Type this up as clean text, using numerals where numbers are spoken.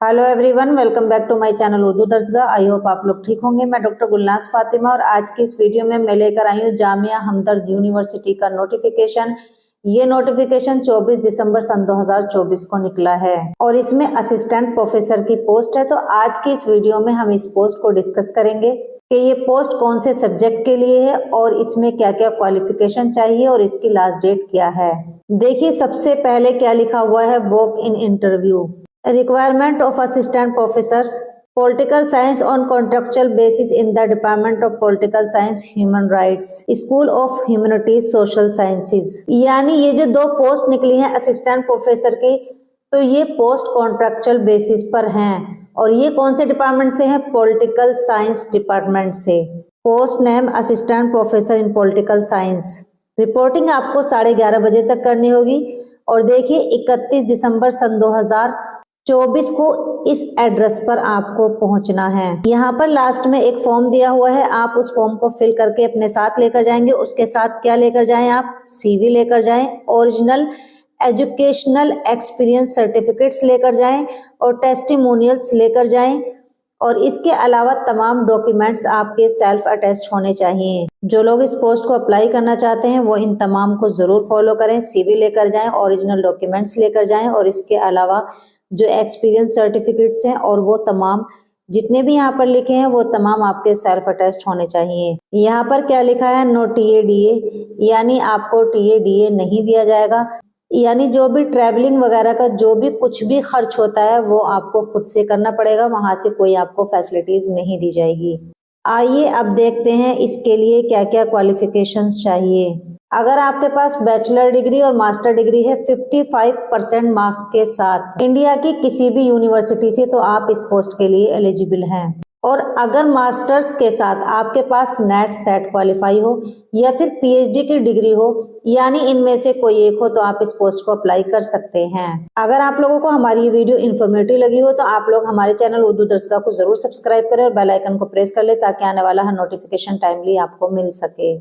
Hello everyone, welcome back to my channel Urdu Darsgah. I hope आप लोग ठीक होंगे। मैं डॉक्टर गुलनाज फातिमा और आज की इस वीडियो में मैं लेकर आई हूँ जामिया हमदर्द यूनिवर्सिटी का नोटिफिकेशन। ये नोटिफिकेशन 24 दिसंबर सन 2024 को निकला है और इसमें असिस्टेंट प्रोफेसर की पोस्ट है। तो आज की इस वीडियो में हम इस पोस्ट को डिस्कस करेंगे कि ये पोस्ट कौन से सब्जेक्ट के लिए है और इसमें क्या क्या क्वालिफिकेशन चाहिए और इसकी लास्ट डेट क्या है। देखिए, सबसे पहले क्या लिखा हुआ है, walk in interview. Requirement of assistant professors, political science on contractual basis in the Department of Political Science, Human Rights, School of Humanities, Social Sciences। यानी ये जो दो पोस्ट निकली हैं असिस्टेंट प्रोफेसर की, तो ये पोस्ट कॉन्ट्रेक्चुअल बेसिस पर हैं और ये कौन से डिपार्टमेंट से है? पॉलिटिकल साइंस डिपार्टमेंट से। Post name assistant professor in political science. Reporting आपको 11:30 बजे तक करनी होगी और देखिए 31 दिसंबर सन 2024 को इस एड्रेस पर आपको पहुंचना है। यहाँ पर लास्ट में एक फॉर्म दिया हुआ है, आप उस फॉर्म को फिल करके अपने साथ लेकर जाएंगे। उसके साथ क्या लेकर जाएं? आप CV लेकर जाएं, ओरिजिनल एजुकेशनल एक्सपीरियंस सर्टिफिकेट्स लेकर जाएं और टेस्टिमोनियल्स लेकर जाएं और इसके अलावा तमाम डॉक्यूमेंट्स आपके सेल्फ अटेस्ट होने चाहिए। जो लोग इस पोस्ट को अप्लाई करना चाहते हैं वो इन तमाम को जरूर फॉलो करें। CV लेकर जाएं, ओरिजिनल डॉक्यूमेंट्स लेकर जाएं और इसके अलावा जो एक्सपीरियंस सर्टिफिकेट्स हैं और वो तमाम जितने भी यहाँ पर लिखे हैं वो तमाम आपके सेल्फ अटेस्ट होने चाहिए। यहाँ पर क्या लिखा है? नो TADA, यानी आपको TADA नहीं दिया जाएगा। यानी जो भी ट्रैवलिंग वगैरह का जो भी कुछ भी खर्च होता है वो आपको खुद से करना पड़ेगा, वहां से कोई आपको फैसिलिटीज नहीं दी जाएगी। आइए अब देखते हैं इसके लिए क्या क्या क्वालिफिकेशंस चाहिए। अगर आपके पास बैचलर डिग्री और मास्टर डिग्री है 55% मार्क्स के साथ इंडिया की किसी भी यूनिवर्सिटी से, तो आप इस पोस्ट के लिए एलिजिबल हैं। और अगर मास्टर्स के साथ आपके पास नेट सेट क्वालिफाई हो या फिर PhD की डिग्री हो, यानी इनमें से कोई एक हो, तो आप इस पोस्ट को अप्लाई कर सकते हैं। अगर आप लोगों को हमारी ये वीडियो इन्फॉर्मेटिव लगी हो तो आप लोग हमारे चैनल उर्दू दर्सगाह को जरूर सब्सक्राइब करें और बेल आइकन को प्रेस कर ले ताकि आने वाला हर नोटिफिकेशन टाइमली आपको मिल सके।